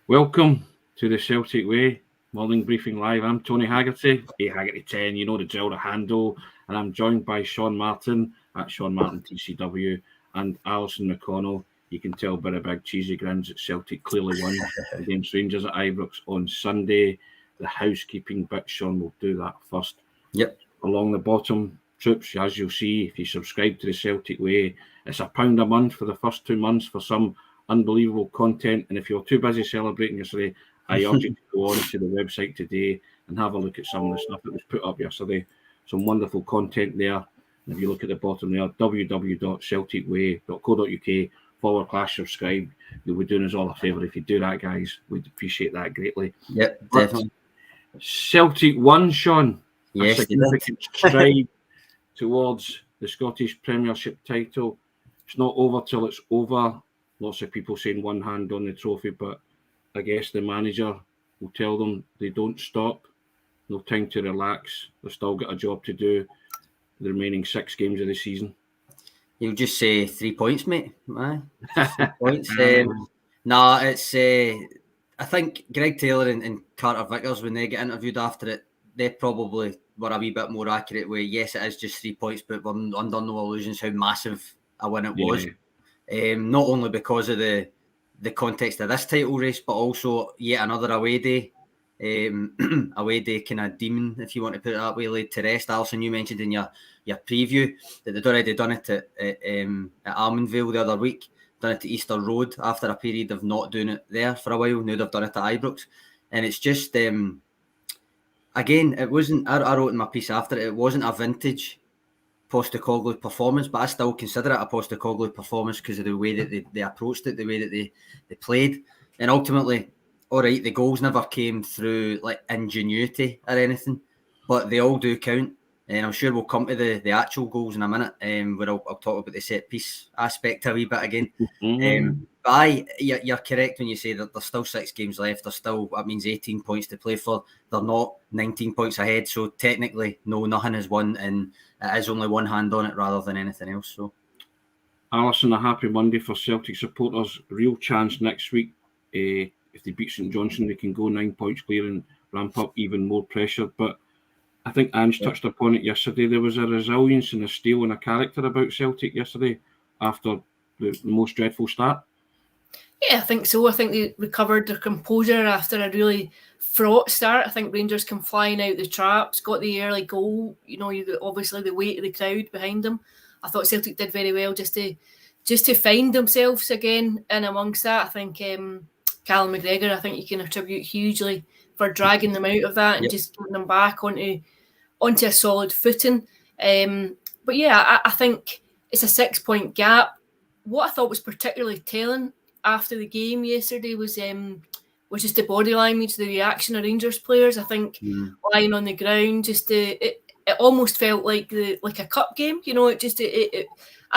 Welcome to the Celtic Way Morning Briefing Live. I'm Tony Haggerty, Haggerty 10, you know the drill, the handle, and I'm joined by Sean Martin at Sean Martin TCW and Alison McConnell. You can tell by the big cheesy grins that Celtic clearly won against Rangers at Ibrox on Sunday. The housekeeping bit, Sean will do that first. Yep. Along the bottom, troops, as you'll see, if you subscribe to the Celtic Way, it's £1 a month for the first 2 months for some unbelievable content. And if you're too busy celebrating yesterday, I urge you to go on to the website today and have a look at some of the stuff that was put up yesterday. Some wonderful content there. And if you look at the bottom there, www.celticway.co.uk/subscribe. You'll be doing us all a favour if you do that, guys. We'd appreciate that greatly. Yep, definitely. Celtic won, Sean. Yes, a significant stride towards the Scottish Premiership title. It's not over till it's over. Lots of people saying one hand on the trophy, but I guess the manager will tell them they don't stop. No time to relax. They've still got a job to do. The remaining 6 games of the season. You'll just say 3 points, mate. Aye. 3 points. It's. I think Greg Taylor and Carter Vickers, when they get interviewed after it, they probably were a wee bit more accurate with, yes, it is just 3 points, but we're under no illusions how massive a win it was. Not only because of the context of this title race, but also yet another away day. Away day kind of demon, if you want to put it that way, laid to rest. Alison, you mentioned in your preview that they'd already done it at Almondvale the other week, done it to Easter Road after a period of not doing it there for a while. Now they've done it at Ibrox. And it's just, again, it wasn't, I wrote in my piece after it wasn't a vintage Postecoglou performance, but I still consider it a Postecoglou performance because of the way that they approached it, the way that they played. And ultimately, all right, the goals never came through like ingenuity or anything, but they all do count. And I'm sure we'll come to the actual goals in a minute, where I'll talk about the set piece aspect a wee bit again. But you're correct when you say that there's still 6 games left. There's still, that means 18 points to play for. They're not 19 points ahead, so technically, no, nothing is won, and it is only one hand on it rather than anything else. So, Alison, a happy Monday for Celtic supporters. Real chance next week. If they beat St Johnstone, they can go 9 points clear and ramp up even more pressure. But I think Ange touched upon it yesterday. There was a resilience and a steel and a character about Celtic yesterday after the most dreadful start. Yeah, I think so. I think they recovered their composure after a really fraught start. I think Rangers came flying out the traps, got the early goal. You know, obviously the weight of the crowd behind them. I thought Celtic did very well just to find themselves again. And amongst that, I think Callum McGregor, I think you can attribute hugely for dragging them out of that and just getting them back onto a solid footing. But yeah, I think it's a 6-point gap. What I thought was particularly telling after the game yesterday was just the body language, the reaction of Rangers players. I think lying on the ground, it almost felt like a cup game. You know, I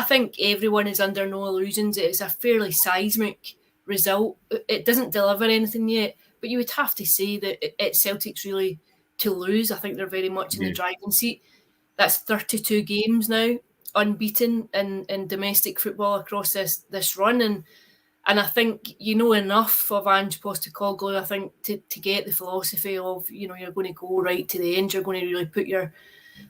think everyone is under no illusions. It's a fairly seismic result. It doesn't deliver anything yet, but you would have to say that it's Celtic's really to lose. I think they're very much in the driving seat. That's 32 games now, unbeaten in domestic football across this run, and I think you know enough of Ange Postecoglou, I think, to get the philosophy of, you know, you're going to go right to the end, you're going to really put your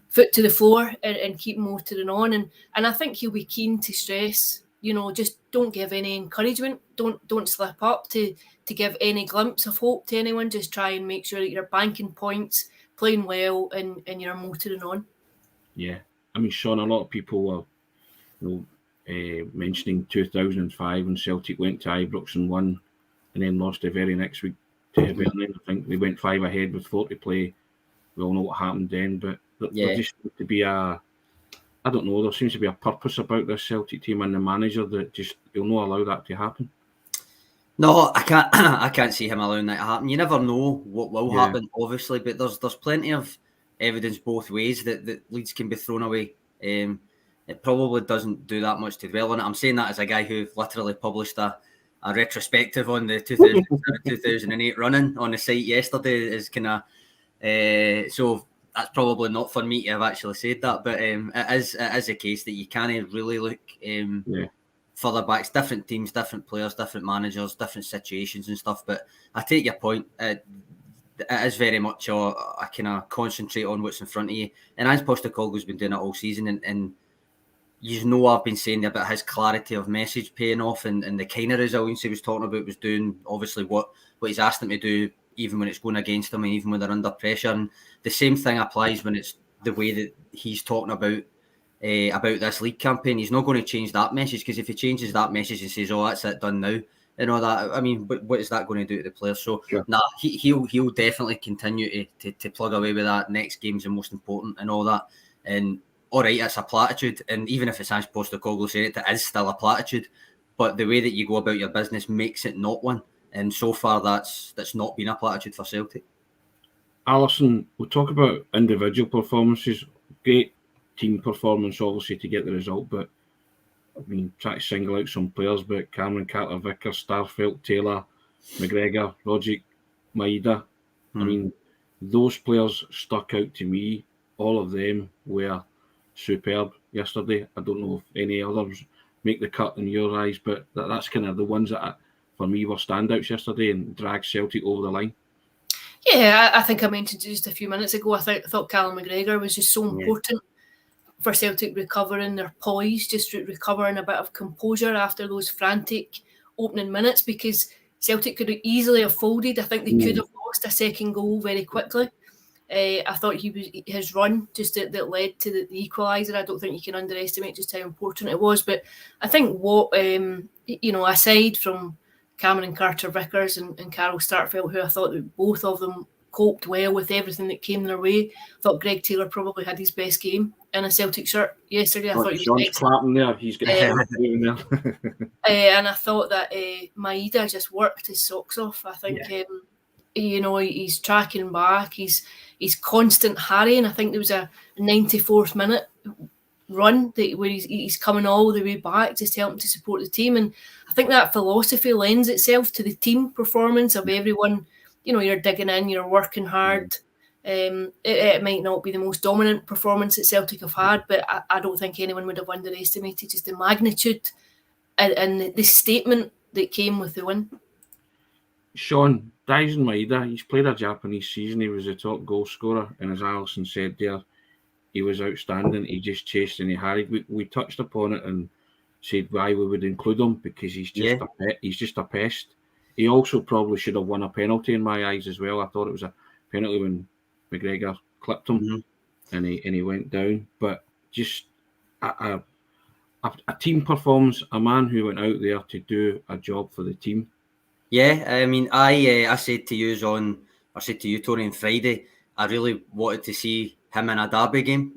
foot to the floor and keep motoring on, and I think he'll be keen to stress, you know, just don't give any encouragement, don't slip up to give any glimpse of hope to anyone. Just try and make sure that you're banking points, playing well, and you're motoring on. Yeah, I mean, Sean, a lot of people were, mentioning 2005 when Celtic went to Ibrox and won, and then lost the very next week to Hibernian. I think they went 5 ahead with 4 to play. We all know what happened then, but there just seems to be there seems to be a purpose about this Celtic team and the manager that just he'll not allow that to happen. No, I can't see him allowing that to happen. You never know what will happen, obviously, but there's plenty of evidence both ways that leads can be thrown away. It probably doesn't do that much to dwell on it. I'm saying that as a guy who literally published a retrospective on the 2007-2008 running on the site yesterday. Is kind of so that's probably not for me to have actually said that, but it is a case that you can't really look further back. It's different teams, different players, different managers, different situations and stuff. But I take your point. It is very much a kind of concentrate on what's in front of you. And as Postecoglou's been doing it all season, and you know, I've been saying about his clarity of message paying off, and the kind of resilience he was talking about was doing obviously what he's asked him to do, even when it's going against him and even when they're under pressure. And the same thing applies when it's the way that he's talking about this league campaign. He's not going to change that message, because if he changes that message and says, "Oh, that's it, done now," and all that, I mean, what is that going to do to the players? So, sure. He'll definitely continue to plug away with that. Next game's the most important and all that. And all right, it's a platitude, and even if it's Ange Postecoglou saying it is still a platitude. But the way that you go about your business makes it not one. And so far, that's not been a platitude for Celtic. Alison, we'll talk about individual performances. Great team performance, obviously, to get the result. But I mean, try to single out some players, but Cameron Carter-Vickers, Starfelt, Taylor, McGregor, Rogic, Maeda. I mean, those players stuck out to me. All of them were superb yesterday. I don't know if any others make the cut in your eyes, but that's kind of the ones that, for me, were standouts yesterday and dragged Celtic over the line. Yeah, I think I mentioned just a few minutes ago, I thought Callum McGregor was just so important for Celtic recovering their poise, just recovering a bit of composure after those frantic opening minutes, because Celtic could easily have folded. I think they could have lost a second goal very quickly. I thought his run just that led to the equaliser. I don't think you can underestimate just how important it was. But I think what aside from Cameron Carter-Vickers and Carol Starfelt, who I thought that both of them coped well with everything that came their way, I thought Greg Taylor probably had his best game in a Celtic shirt yesterday. I thought he was clapping there. He's getting there. And I thought that Maeda just worked his socks off. I think he's tracking back. He's constant harrying. I think there was a 94th minute run where he's coming all the way back, just helping to support the team. And I think that philosophy lends itself to the team performance of everyone. You know, you're digging in, you're working hard. It might not be the most dominant performance that Celtic have had, but I don't think anyone would have underestimated just the magnitude and the statement that came with the win. Sean, Daisen Maeda, he's played a Japanese season. He was the top goal scorer, and as Alison said there, he was outstanding. He just chased and he harried. We touched upon it and said why we would include him, because he's just a pest. He also probably should have won a penalty in my eyes as well. I thought it was a penalty when McGregor clipped him and he went down. But just a team performance, a man who went out there to do a job for the team. Yeah, I mean, I said to you, Tony, on Friday, I really wanted to see him in a derby game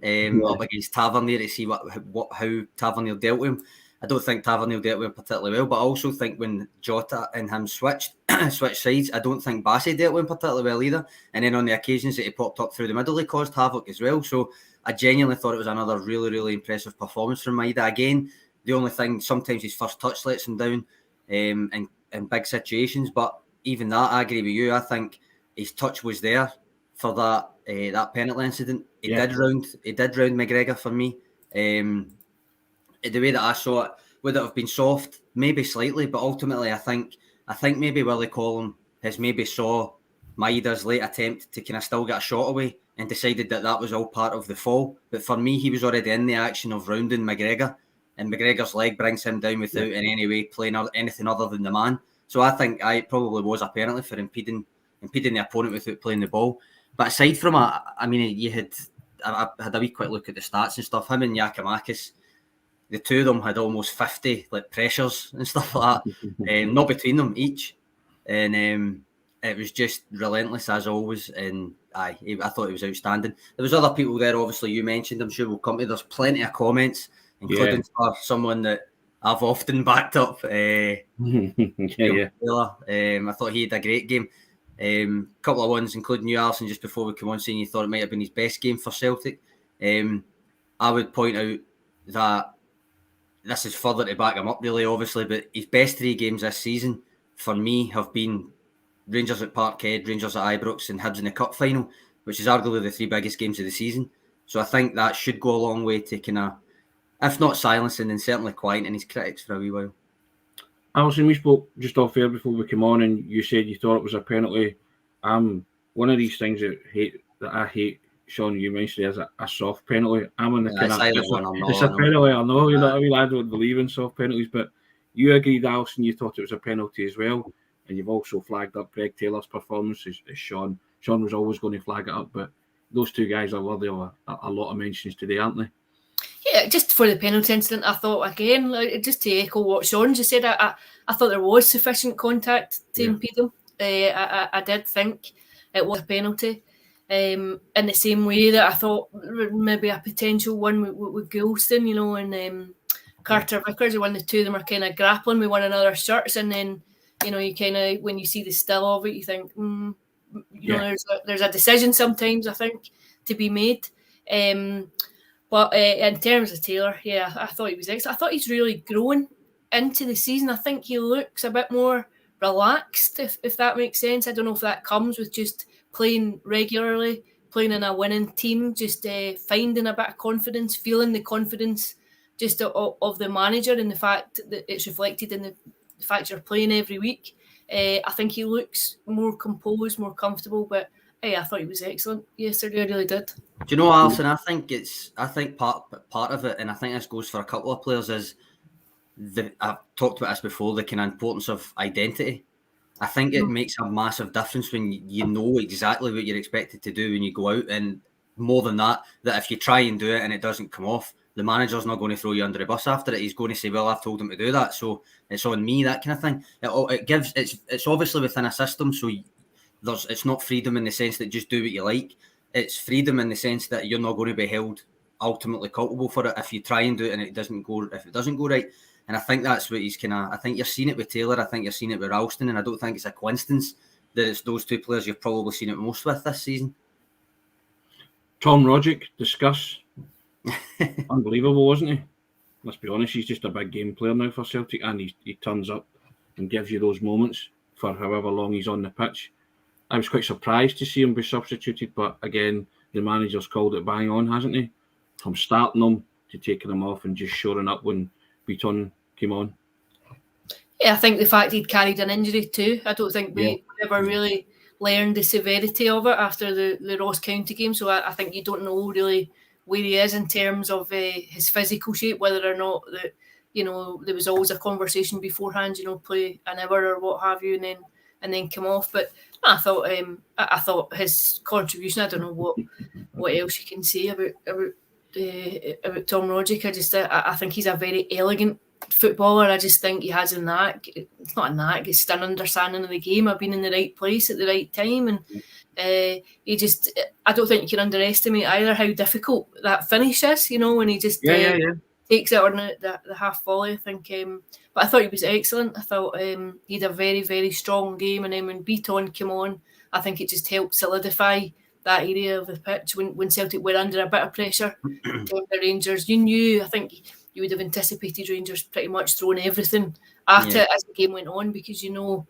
up against Tavernier to see how Tavernier dealt with him. I don't think Tavernier dealt with him particularly well, but I also think when Jota and him switched sides, I don't think Bassey dealt with him particularly well either. And then on the occasions that he popped up through the middle, he caused havoc as well. So I genuinely thought it was another really, really impressive performance from Maeda. Again, the only thing, sometimes his first touch lets him down in big situations, but even that, I agree with you. I think his touch was there for that penalty incident. He did round McGregor for me. The way that I saw it, would it have been soft? Maybe slightly, but ultimately I think maybe Willie Collum has maybe saw Maeda's late attempt to kind of still get a shot away and decided that was all part of the fall. But for me, he was already in the action of rounding McGregor, and McGregor's leg brings him down without in any way playing anything other than the man. So I think it probably was a penalty for impeding the opponent without playing the ball. But aside from it, I mean, I had a wee quick look at the stats and stuff. Him and Giakoumakis, the two of them had almost 50 pressures and stuff like that, not between them each. And it was just relentless as always. And I thought it was outstanding. There was other people there, obviously you mentioned. I'm sure we'll come to. There's plenty of comments, including for someone that I've often backed up. Taylor. I thought he had a great game. Couple of ones, including you, Alison, just before we come on, saying you thought it might have been his best game for Celtic. I would point out that this is further to back him up, really, obviously, but his best 3 games this season, for me, have been Rangers at Parkhead, Rangers at Ibrox, and Hibs in the Cup final, which is arguably the 3 biggest games of the season. So I think that should go a long way to kind of if not silencing, then certainly quieting his critics for a wee while. Alison, we spoke just off air before we came on, and you said you thought it was a penalty. One of these things that I hate, Sean, you mentioned is a soft penalty. I'm on the kind of it's a penalty. I know, you know what I mean. I don't believe in soft penalties, but you agreed, Alison. You thought it was a penalty as well, and you've also flagged up Greg Taylor's performance as Sean. Sean was always going to flag it up, but those two guys are worthy of a lot of mentions today, aren't they? Yeah, just for the penalty incident, I thought again, just to echo what Sean just said, I thought there was sufficient contact to impede him. I did think it was a penalty. In the same way that I thought maybe a potential one with Goulston, you know, and Carter Vickers, when the two of them are kind of grappling with one another's shirts, and then, you know, you kind of, when you see the still of it, you think, you know, there's a decision sometimes, I think, to be made. But in terms of Taylor, yeah, I thought he was excellent. I thought he's really grown into the season. I think he looks a bit more relaxed, if that makes sense. I don't know if that comes with just playing regularly, playing in a winning team, just finding a bit of confidence, feeling the confidence just of the manager, and the fact that it's reflected in the fact you're playing every week. I think he looks more composed, more comfortable, but hey, I thought he was excellent yesterday. I really did. Do you know, Alison? I think part of it, and I think this goes for a couple of players, is I've talked about this before, the kind of importance of identity. I think it makes a massive difference when you know exactly what you're expected to do when you go out, and more than that if you try and do it and it doesn't come off, the manager's not going to throw you under the bus after it. He's going to say, well, I've told him to do that, so it's on me, that kind of thing. It's obviously within a system, so it's not freedom in the sense that just do what you like. It's freedom in the sense that you're not going to be held ultimately culpable for it if you try and do it and it doesn't go right. And I think that's what he's I think you're seeing it with Taylor, I think you're seeing it with Ralston, and I don't think it's a coincidence that it's those two players you've probably seen it most with this season. Tom Rogic, discuss. Unbelievable, wasn't he? Let's be honest, he's just a big game player now for Celtic, and he turns up and gives you those moments for however long he's on the pitch. I was quite surprised to see him be substituted, but again, the manager's called it bang on, hasn't he? From starting him to taking him off and just shoring up when Beaton came on. Yeah, I think the fact he'd carried an injury too. I don't think we ever really learned the severity of it after the Ross County game. So I think you don't know really where he is in terms of his physical shape, whether or not that, you know, there was always a conversation beforehand, you know, play an hour or what have you, and then come off. But I thought his contribution, I don't know what else you can say about Tom Rogic. I think he's a very elegant footballer. I just think he has a knack. It's not a knack, it's an understanding of the game. I've been in the right place at the right time, and I don't think you can underestimate either how difficult that finish is, you know, when he just takes it on the half volley, I think. But I thought he was excellent. I thought he had a very, very strong game, and then when Beaton came on, I think it just helped solidify that area of the pitch when Celtic were under a bit of pressure. The Rangers, I think you would have anticipated Rangers pretty much throwing everything at it as the game went on, because you know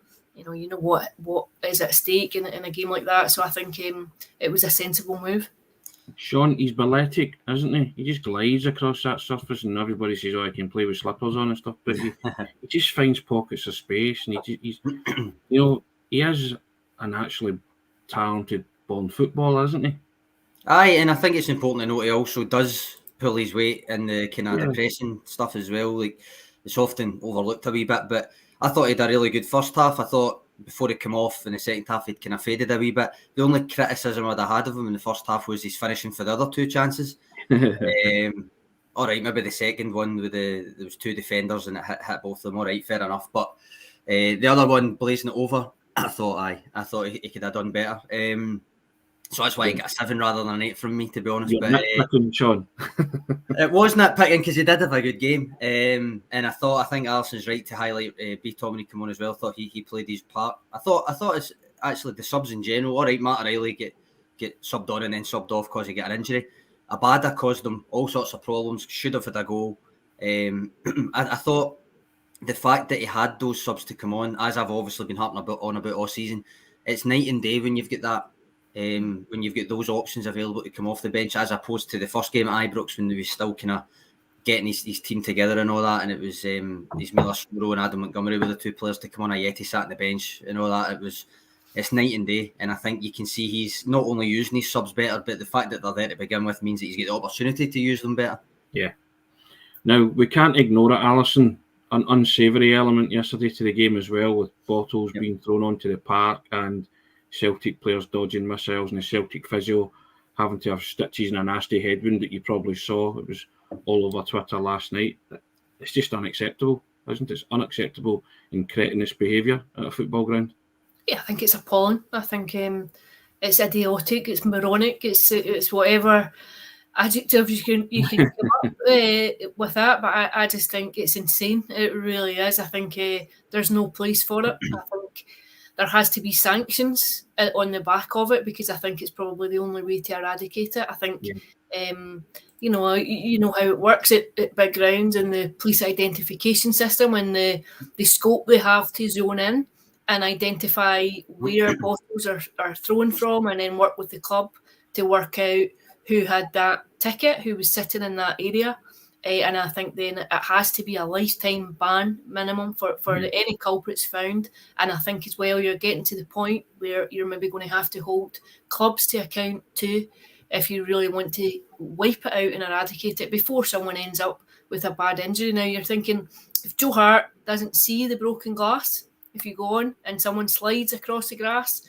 what is at stake in a game like that. So I think it was a sensible move. Sean, he's balletic, isn't he? He just glides across that surface, and everybody says, "Oh, he can play with slippers on and stuff." But he just finds pockets of space, and he's you know, he is an actually talented born footballer, isn't he? Aye, and I think it's important to note he also does pull his weight in the kind of the pressing stuff as well. Like, it's often overlooked a wee bit, but I thought he had a really good first half. I thought before he came off in the second half, he'd kind of faded a wee bit. The only criticism I'd have had of him in the first half was his finishing for the other two chances. All right, maybe the second one there was two defenders and it hit both of them. All right, fair enough. But the other one, blazing it over, I thought he could have done better. So that's why he got a 7 rather than an 8 from me, to be honest. But Sean. It was nitpicking because he did have a good game, and I think Alison's right to highlight Beaton when he came on as well. I thought he played his part. I thought it's actually the subs in general. All right, Matt O'Reilly get subbed on and then subbed off because he got an injury. Abada caused them all sorts of problems. Should have had a goal. I thought the fact that he had those subs to come on, as I've obviously been harping about all season, it's night and day when you've got that. When you've got those options available to come off the bench, as opposed to the first game at Ibrox when they were still kind of getting his team together and all that, and it was his Miller Soro and Adam Montgomery were the 2 players to come on. Yeti sat on the bench and all that. It's night and day, and I think you can see he's not only using his subs better, but the fact that they're there to begin with means that he's got the opportunity to use them better. Yeah. Now, we can't ignore it, Alison. An unsavoury element yesterday to the game as well, with bottles being thrown onto the park and Celtic players dodging missiles and the Celtic physio having to have stitches and a nasty headwind that you probably saw. It was all over Twitter last night. It's just unacceptable, isn't it? It's unacceptable and cretinous behaviour at a football ground. Yeah, I think it's appalling. I think it's idiotic, it's moronic, it's whatever adjective you can come up with that, but I just think it's insane. It really is. I think there's no place for it. I think there has to be sanctions on the back of it, because I think it's probably the only way to eradicate it. I think you know how it works at big grounds and the police identification system and the scope they have to zone in and identify where bottles are thrown from, and then work with the club to work out who had that ticket, who was sitting in that area. And I think then it has to be a lifetime ban minimum for any culprits found. And I think as well, you're getting to the point where you're maybe going to have to hold clubs to account too, if you really want to wipe it out and eradicate it before someone ends up with a bad injury. Now you're thinking, if Joe Hart doesn't see the broken glass, if you go on and someone slides across the grass,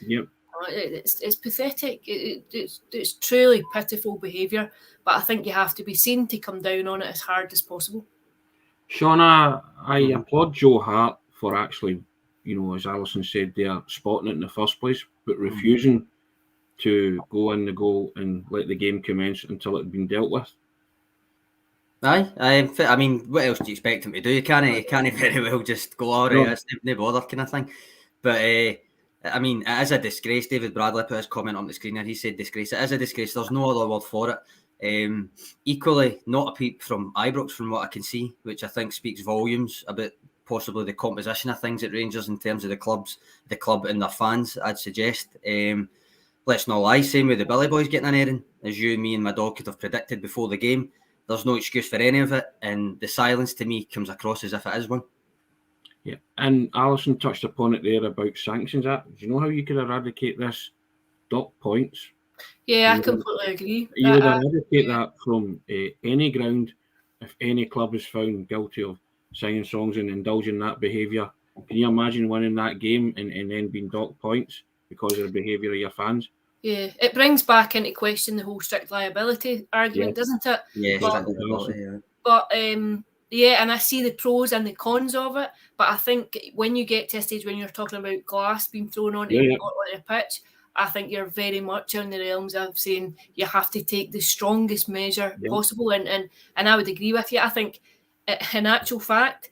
it's pathetic. It's truly pitiful behaviour, but I think you have to be seen to come down on it as hard as possible. Shauna, I applaud Joe Hart for actually, as Alison said, they're spotting it in the first place, but refusing to go in the goal and let the game commence until it had been dealt with. I mean, what else do you expect him to do? You can't very well just go, all right, it's no bother kind of thing. But I mean, it is a disgrace. David Bradley put his comment on the screen and he said disgrace. It is a disgrace. There's no other word for it. Equally, not a peep from Ibrox from what I can see, which I think speaks volumes about possibly the composition of things at Rangers in terms of the club and their fans, I'd suggest. Let's not lie, same with the Billy Boys getting an airing, as you, me and my dog could have predicted before the game. There's no excuse for any of it, and the silence to me comes across as if it is one. Yeah, and Alison touched upon it there about sanctions. Do you know how you could eradicate this? Dock points. Yeah, I completely agree. You would eradicate that from any ground if any club is found guilty of singing songs and indulging that behaviour. Can you imagine winning that game and then being docked points because of the behaviour of your fans? Yeah, it brings back into question the whole strict liability argument, doesn't it? Yeah, but yeah, and I see the pros and the cons of it. But I think when you get to a stage when you're talking about glass being thrown onto a pitch, I think you're very much in the realms of saying you have to take the strongest measure possible. And I would agree with you. I think in actual fact,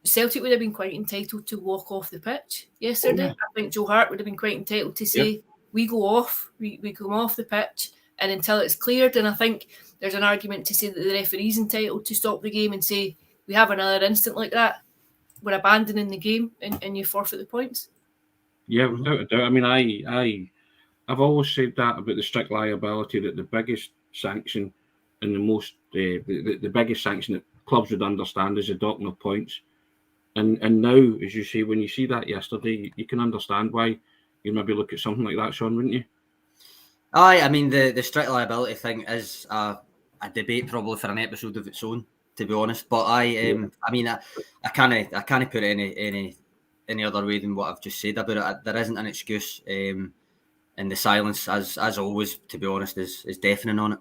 Celtic would have been quite entitled to walk off the pitch yesterday. I think Joe Hart would have been quite entitled to say, we go off, we come off the pitch, and until it's cleared. And I think there's an argument to say that the referee's entitled to stop the game and say, we have another instant like that, we're abandoning the game and you forfeit the points. Yeah, without a doubt. I mean, I've always said that about the strict liability, that the biggest sanction and the biggest sanction that clubs would understand is the docking of points. And now, as you say, when you see that yesterday, you can understand why you'd maybe look at something like that, Sean, wouldn't you? I mean, the strict liability thing is a debate probably for an episode of its own, to be honest. But I mean, I can't put it any other way than what I've just said about it. There isn't an excuse, and the silence, as always, to be honest, is deafening on it.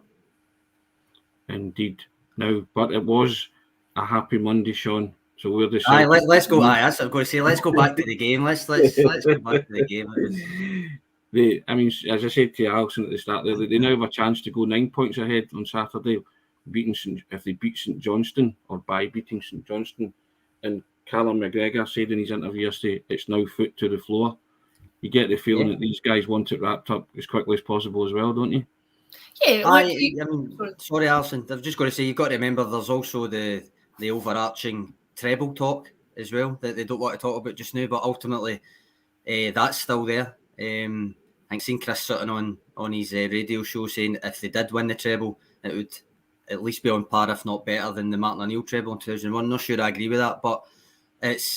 Indeed. Now, but it was a happy Monday, Sean. So we're the let's go. That's what I'm going to say. Let's go back to the game. Let's go back to the game. I mean, as I said to Alison at the start, they now have a chance to go 9 points ahead on Saturday, if they beat St Johnstone or by beating St Johnstone. And Callum McGregor said in his interview yesterday, it's now foot to the floor. You get the feeling that these guys want it wrapped up as quickly as possible as well, don't you? Yeah. I mean, sorry, Alison. I've just got to say, you've got to remember there's also the overarching treble talk as well that they don't want to talk about just now, but ultimately that's still there. I think seen Chris Sutton on his radio show saying if they did win the treble, it would at least be on par, if not better, than the Martin O'Neill treble in 2001. Not sure I agree with that, but it's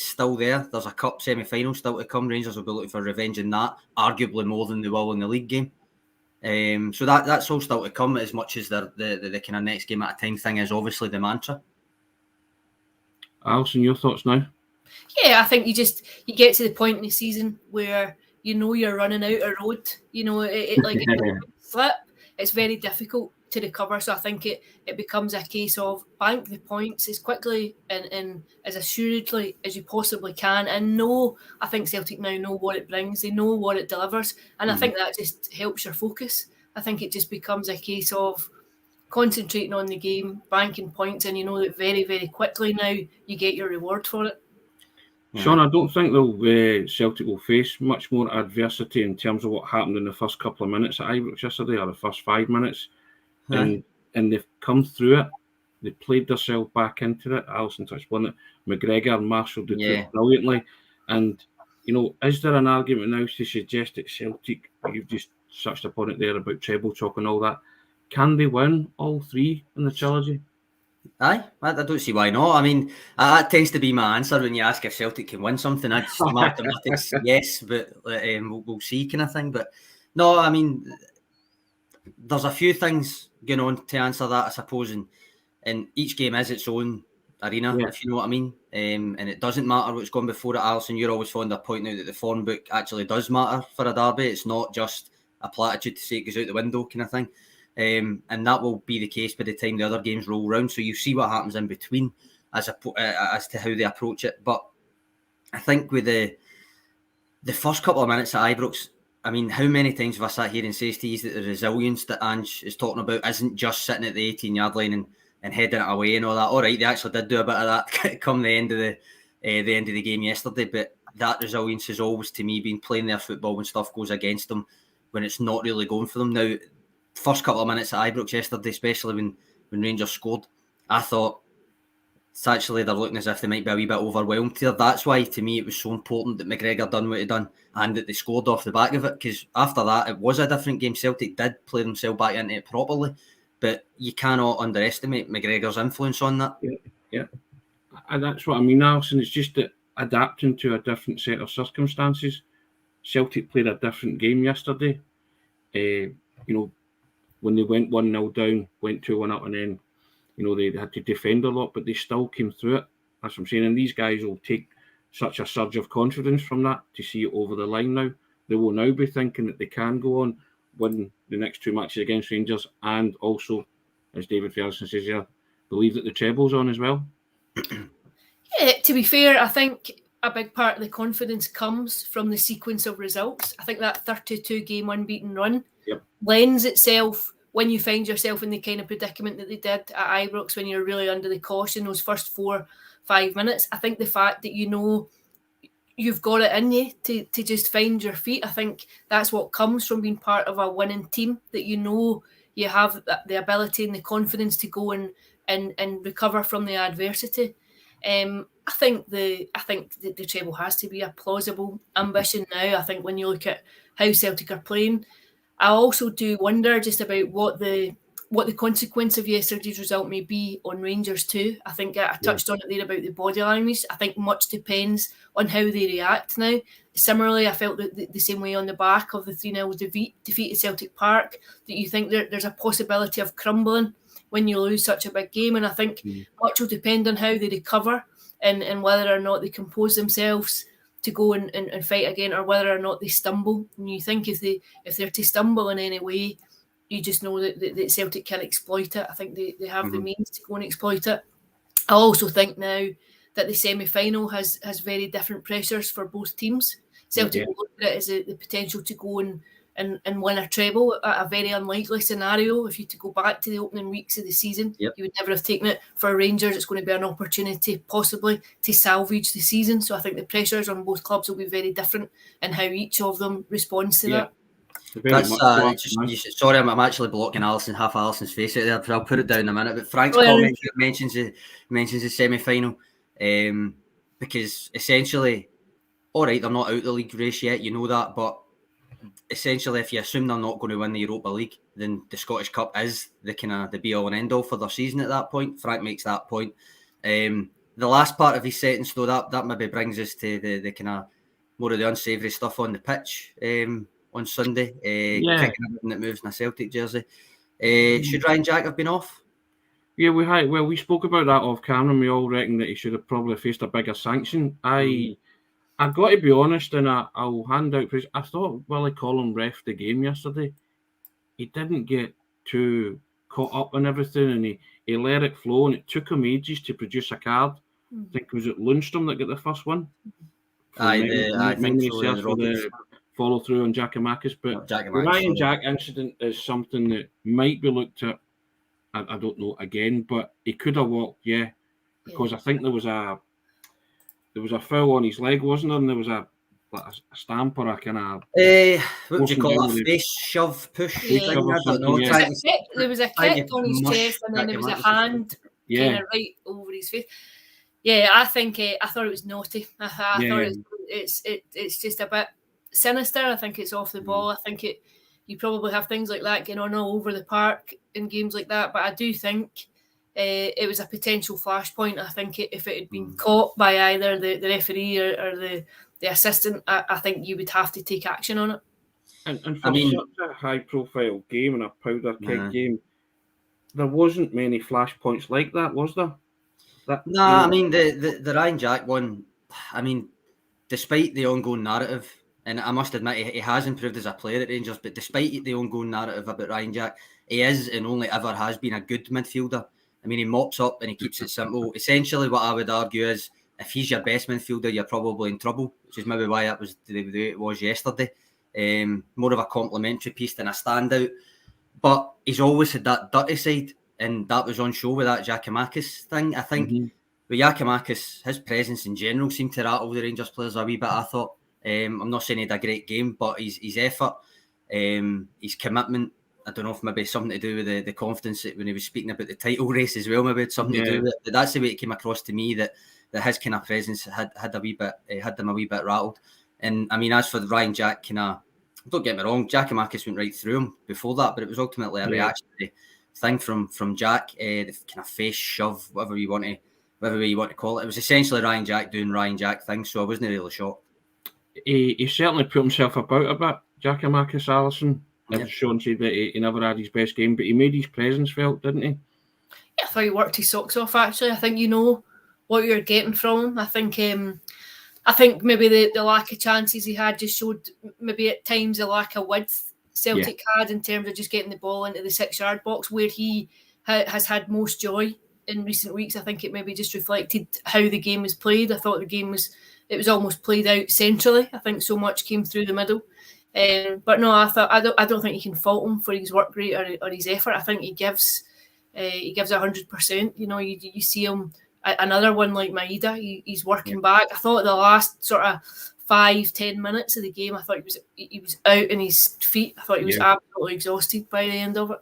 still there. There's a cup semi-final still to come. Rangers will be looking for revenge in that, arguably more than they will in the league game. So that's all still to come, as much as the kind of next game at a time thing is obviously the mantra. Alison, your thoughts now? Yeah, I think you get to the point in the season where you know you're running out of road. You know, if you slip, it's very difficult to recover. So I think it becomes a case of bank the points as quickly and as assuredly as you possibly can. And I think Celtic now know what it brings. They know what it delivers. And I think that just helps your focus. I think it just becomes a case of concentrating on the game, banking points, and you know that very, very quickly now you get your reward for it. Sean, I don't think Celtic will face much more adversity in terms of what happened in the first couple of minutes at Ibrox yesterday, or the first 5 minutes. And they've come through it. They played themselves back into it. Alison touched on it. McGregor marshalled it brilliantly. And, you know, is there an argument now to suggest that Celtic, you've just touched upon it there about treble talk and all that, can they win all three in the trilogy? Aye, I don't see why not. I mean, that tends to be my answer when you ask if Celtic can win something. I'd just mathematics, yes, but we'll see kind of thing. But no, I mean, there's a few things going on to answer that, I suppose, and each game is its own arena, if you know what I mean. And it doesn't matter what's gone before it, Alison. You're always fond of pointing out that the form book actually does matter for a derby. It's not just a platitude to say it goes out the window kind of thing. And that will be the case by the time the other games roll around. So you see what happens in between as to how they approach it. But I think with the first couple of minutes at Ibrox, I mean, how many times have I sat here and says to you that the resilience that Ange is talking about isn't just sitting at the 18-yard line and heading it away and all that. All right, they actually did do a bit of that come the end of the game yesterday. But that resilience has always, to me, been playing their football when stuff goes against them, when it's not really going for them. Now, first couple of minutes at Ibrox yesterday, especially when Rangers scored, I thought it's actually they're looking as if they might be a wee bit overwhelmed here. That's why, to me, it was so important that McGregor done what he done and that they scored off the back of it, because after that, it was a different game. Celtic did play themselves back into it properly, but you cannot underestimate McGregor's influence on that. Yeah. And that's what I mean, Alison. It's just that adapting to a different set of circumstances. Celtic played a different game yesterday. You know, when they went 1-0 down, went 2-1 up, and then, you know, they had to defend a lot, but they still came through it. That's what I'm saying. And these guys will take such a surge of confidence from that to see it over the line now. They will now be thinking that they can go on, win the next two matches against Rangers, and also, as David Ferguson says here, believe that the treble's on as well. Yeah, to be fair, I think a big part of the confidence comes from the sequence of results. I think that 32-game unbeaten run lends itself when you find yourself in the kind of predicament that they did at Ibrox, when you're really under the caution those first 4-5 minutes. I think the fact that you know you've got it in you to just find your feet, I think that's what comes from being part of a winning team, that you know you have the ability and the confidence to go and recover from the adversity. I think the treble has to be a plausible ambition now. I think when you look at how Celtic are playing, I also do wonder just about what the consequence of yesterday's result may be on Rangers too. I think I touched on it there about the body language. I think much depends on how they react now. Similarly, I felt that the same way on the back of the 3-0 defeat at Celtic Park, that you think there's a possibility of crumbling when you lose such a big game. And I think much will depend on how they recover and whether or not they compose themselves to go and fight again, or whether or not they stumble. And you think if they're to stumble in any way, you just know that Celtic can exploit it. I think they have the means to go and exploit it. I also think now that the semi-final has very different pressures for both teams. Celtic will look at it as the potential to go and win a treble, a very unlikely scenario. If you to go back to the opening weeks of the season, you would never have taken it. For Rangers, it's going to be an opportunity possibly to salvage the season. So I think the pressures on both clubs will be very different in how each of them responds to that. That's sorry, I'm actually blocking half Alison's face out there, but I'll put it down in a minute. But Frank's comment mentions the semi-final, because essentially, all right, they're not out the league race yet, you know that, but essentially, if you assume they're not going to win the Europa League, then the Scottish Cup is the kind of the be all and end all for their season at that point. Frank makes that point. The last part of his sentence, though, that maybe brings us to the kind of more of the unsavoury stuff on the pitch on Sunday. Kicking everything that moves in a Celtic jersey. Should Ryan Jack have been off? Yeah, we spoke about that off camera, and we all reckon that he should have probably faced a bigger sanction. I've got to be honest, and I'll hand out praise. I thought Willie Collum ref the game yesterday. He didn't get too caught up in everything, and he let it flow, and it took him ages to produce a card. I think was it Lundstrom that got the first one. I think so. For the follow through on Giakoumakis, but the Ryan Jack incident is something that might be looked at. I don't know again, but he could have walked, because I think there was a foul on his leg, wasn't there? And there was a stamp or a kind of what do you call it? A face shove push. Yeah. There was a kick on his chest, and then there was a hand kind of right over his face. Yeah, I think I thought it was naughty. I thought it's just a bit sinister. I think it's off the ball. I think you probably have things like that going on all over the park in games like that. But I do think it was a potential flashpoint. I think if it had been caught by either the referee or the assistant, I think you would have to take action on it. And for such a high-profile game and a powder keg game, there wasn't many flashpoints like that, was there? I mean, the Ryan Jack one, I mean, despite the ongoing narrative, and I must admit he has improved as a player at Rangers, but despite the ongoing narrative about Ryan Jack, he is and only ever has been a good midfielder. I mean, he mops up and he keeps it simple. Essentially, what I would argue is if he's your best midfielder, you're probably in trouble, which is maybe why that was the way it was yesterday. More of a complimentary piece than a standout. But he's always had that dirty side, and that was on show with that Giakoumakis thing. I think with Giakoumakis, his presence in general seemed to rattle the Rangers players a wee bit, I thought. I'm not saying he had a great game, but his effort, his commitment, I don't know if maybe something to do with the confidence when he was speaking about the title race as well, maybe it's something to do with it. But that's the way it came across to me, that his kind of presence had them a wee bit rattled. And I mean, as for the Ryan Jack, don't get me wrong, Giakoumakis went right through him before that, but it was ultimately a reactionary thing from Jack, the kind of face shove, whatever you want to call it. It was essentially Ryan Jack doing Ryan Jack things, so I wasn't really shocked. He certainly put himself about a bit, Giakoumakis, Alison. As Sean said, that he never had his best game, but he made his presence felt, didn't he? Yeah, I thought he worked his socks off, actually. I think you know what you're getting from him. I think maybe the lack of chances he had just showed maybe at times the lack of width Celtic had in terms of just getting the ball into the 6-yard box, where he has had most joy in recent weeks. I think it maybe just reflected how the game was played. I thought the game was almost played out centrally. I think so much came through the middle. But no, I don't think you can fault him for his work rate or his effort. I think he gives 100%. You know, you see him, another one like Maeda, he's working back. I thought the last sort of 5-10 minutes of the game, I thought he was out in his feet. I thought he was absolutely exhausted by the end of it.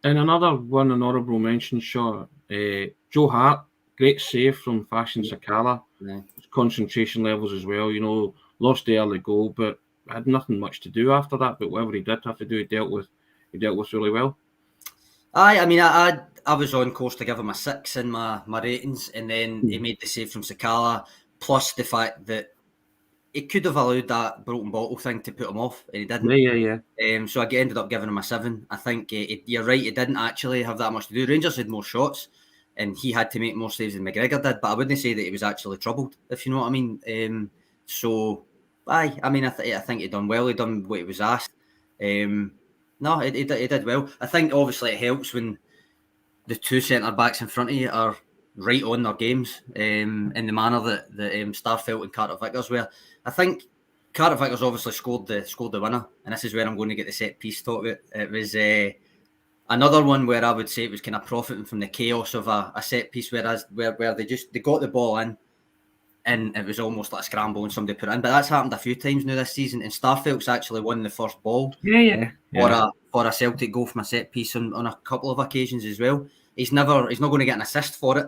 And another one, an honourable mention, Shaw, Joe Hart, great save from Fashion Sakala. Yeah. Concentration levels as well, you know, lost the early goal, but had nothing much to do after that. But whatever he did have to do, he dealt with really well. I mean, I was on course to give him a 6 in my ratings, and then he made the save from Sakala, plus the fact that it could have allowed that broken bottle thing to put him off, and he didn't. Yeah. So I ended up giving him a 7. I think you're right, it didn't actually have that much to do. Rangers had more shots, and he had to make more saves than McGregor did, but I wouldn't say that he was actually troubled, if you know what I mean. I think he done well. He done what he was asked. No, he did well. I think obviously it helps when the two centre backs in front of you are right on their games in the manner that Starfelt and Carter Vickers were. I think Carter Vickers obviously scored the winner, and this is where I'm going to get the set piece talk about. It was another one where I would say it was kind of profiting from the chaos of a set piece, where they got the ball in, and it was almost like a scramble and somebody put it in. But that's happened a few times now this season, and Starfelt's actually won the first ball for a Celtic goal from a set piece on a couple of occasions as well. He's not going to get an assist for it,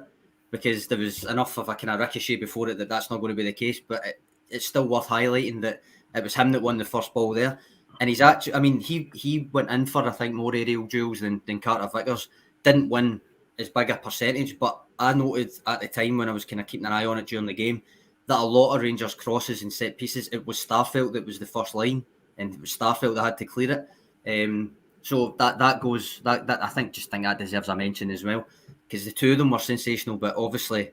because there was enough of a kind of ricochet before it that's not going to be the case. But it's still worth highlighting that it was him that won the first ball there. And he's actually, I mean, he went in for, I think, more aerial duels than Carter Vickers. Didn't win as big a percentage, but I noted at the time when I was kind of keeping an eye on it during the game that a lot of Rangers crosses and set pieces, it was Starfelt that was the first line, and it was Starfelt that had to clear it. So that goes, that I think that deserves a mention as well, because the two of them were sensational, but obviously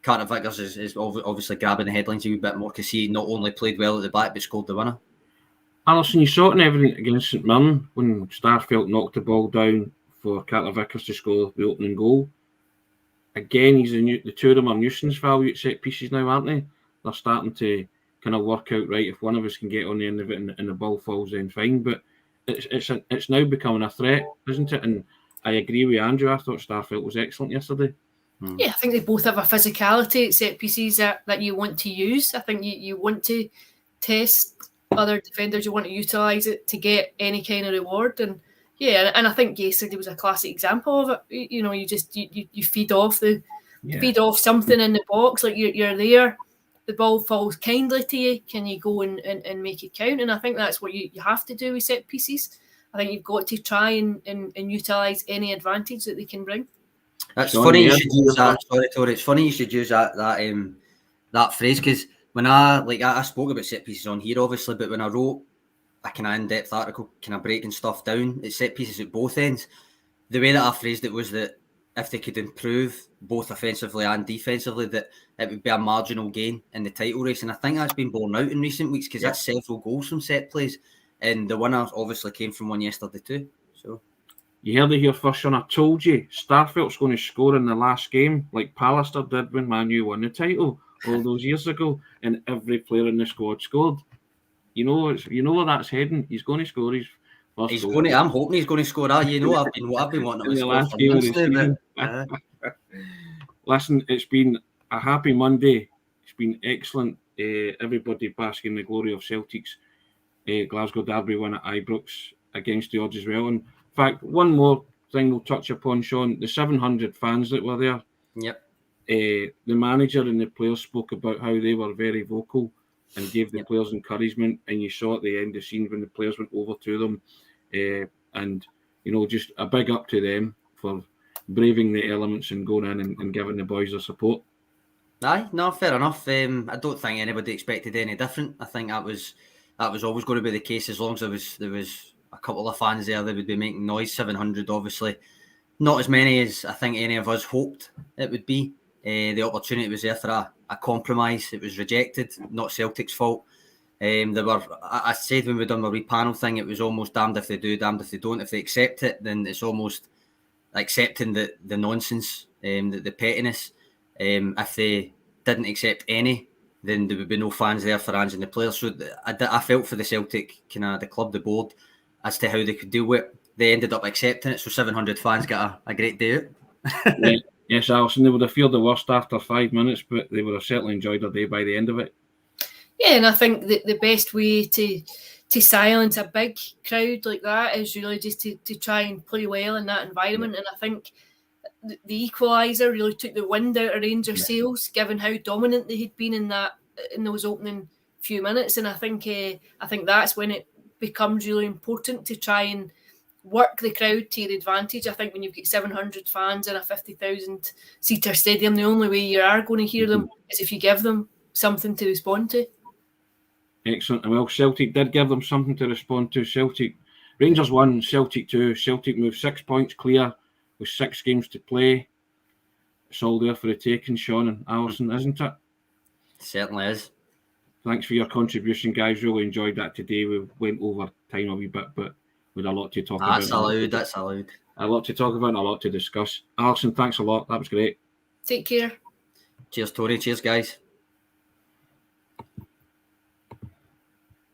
Carter Vickers is obviously grabbing the headlines a wee bit more because he not only played well at the back but scored the winner. Alison, you saw it in everything against St Mirren when Starfelt knocked the ball down for Carter Vickers to score the opening goal. Again, the two of them are nuisance value at set pieces now, aren't they? They're starting to kind of work out, right, if one of us can get on the end of it and the ball falls, then fine. But it's now becoming a threat, isn't it? And I agree with Andrew. I thought Starfelt was excellent yesterday. Yeah, I think they both have a physicality at set pieces that you want to use. I think you want to test other defenders. You want to utilise it to get any kind of reward. And yeah, and I think yesterday was a classic example of it. You know, you just you feed off feed off something in the box. Like you're there, the ball falls kindly to you. Can you go and make it count? And I think that's what you have to do with set pieces. I think you've got to try and utilise any advantage that they can bring. That's funny you should use that. Sorry, Tori. It's funny you should use that phrase, because when I spoke about set pieces on here, obviously, but when I wrote a kind of in-depth article, kind of breaking stuff down, it's set pieces at both ends. The way that I phrased it was that if they could improve both offensively and defensively, that it would be a marginal gain in the title race, and I think that's been borne out in recent weeks because that's several goals from set plays, and the winner obviously came from one yesterday too. So. You heard it here first, Sean. I told you, Starfelt's going to score in the last game, like Pallister did when Man U won the title all those years ago, and every player in the squad scored. You know where that's heading. He's going to score his first goal. I'm hoping he's going to score. I've been wanting him to score last game of the season. Listen, it's been a happy Monday. It's been excellent. Everybody basking in the glory of Celtic's Glasgow Derby win at Ibrox against the odds as well. And in fact, one more thing we'll touch upon, Sean, the 700 fans that were there. Yep. The manager and the players spoke about how they were very vocal and gave the players encouragement, and you saw at the end of the scene when the players went over to them, and just a big up to them for braving the elements and going in and giving the boys their support. Aye, no, fair enough. I don't think anybody expected any different. I think that was always going to be the case. As long as there was a couple of fans there, they would be making noise. 700, obviously, not as many as I think any of us hoped it would be. The opportunity was there for a compromise. It was rejected, not Celtic's fault. I said when we done the panel thing, it was almost damned if they do, damned if they don't. If they accept it, then it's almost accepting the nonsense, the pettiness. If they didn't accept any, then there would be no fans there for Ange and the players. So I felt for the Celtic, the club, the board, as to how they could deal with it. They ended up accepting it, so 700 fans got a great day out. Yes, Alison, they would have feared the worst after 5 minutes, but they would have certainly enjoyed their day by the end of it. Yeah, and I think the best way to silence a big crowd like that is really just to try and play well in that environment. And I think the equaliser really took the wind out of Rangers' sails, given how dominant they had been in those opening few minutes. And I think that's when it becomes really important to try and work the crowd to your advantage. I think when you've got 700 fans in a 50,000 seater stadium, the only way you are going to hear them is if you give them something to respond to. Excellent. And well, Celtic did give them something to respond to. Rangers won, Celtic 2. Celtic moved 6 points clear with 6 games to play. It's all there for the taking, Sean and Alison, isn't it? Certainly is. Thanks for your contribution, guys. Really enjoyed that today. We went over time a wee bit, but we had a lot to talk about. That's allowed. A lot to talk about and a lot to discuss. Alison, thanks a lot. That was great. Take care. Cheers, Tori. Cheers, guys.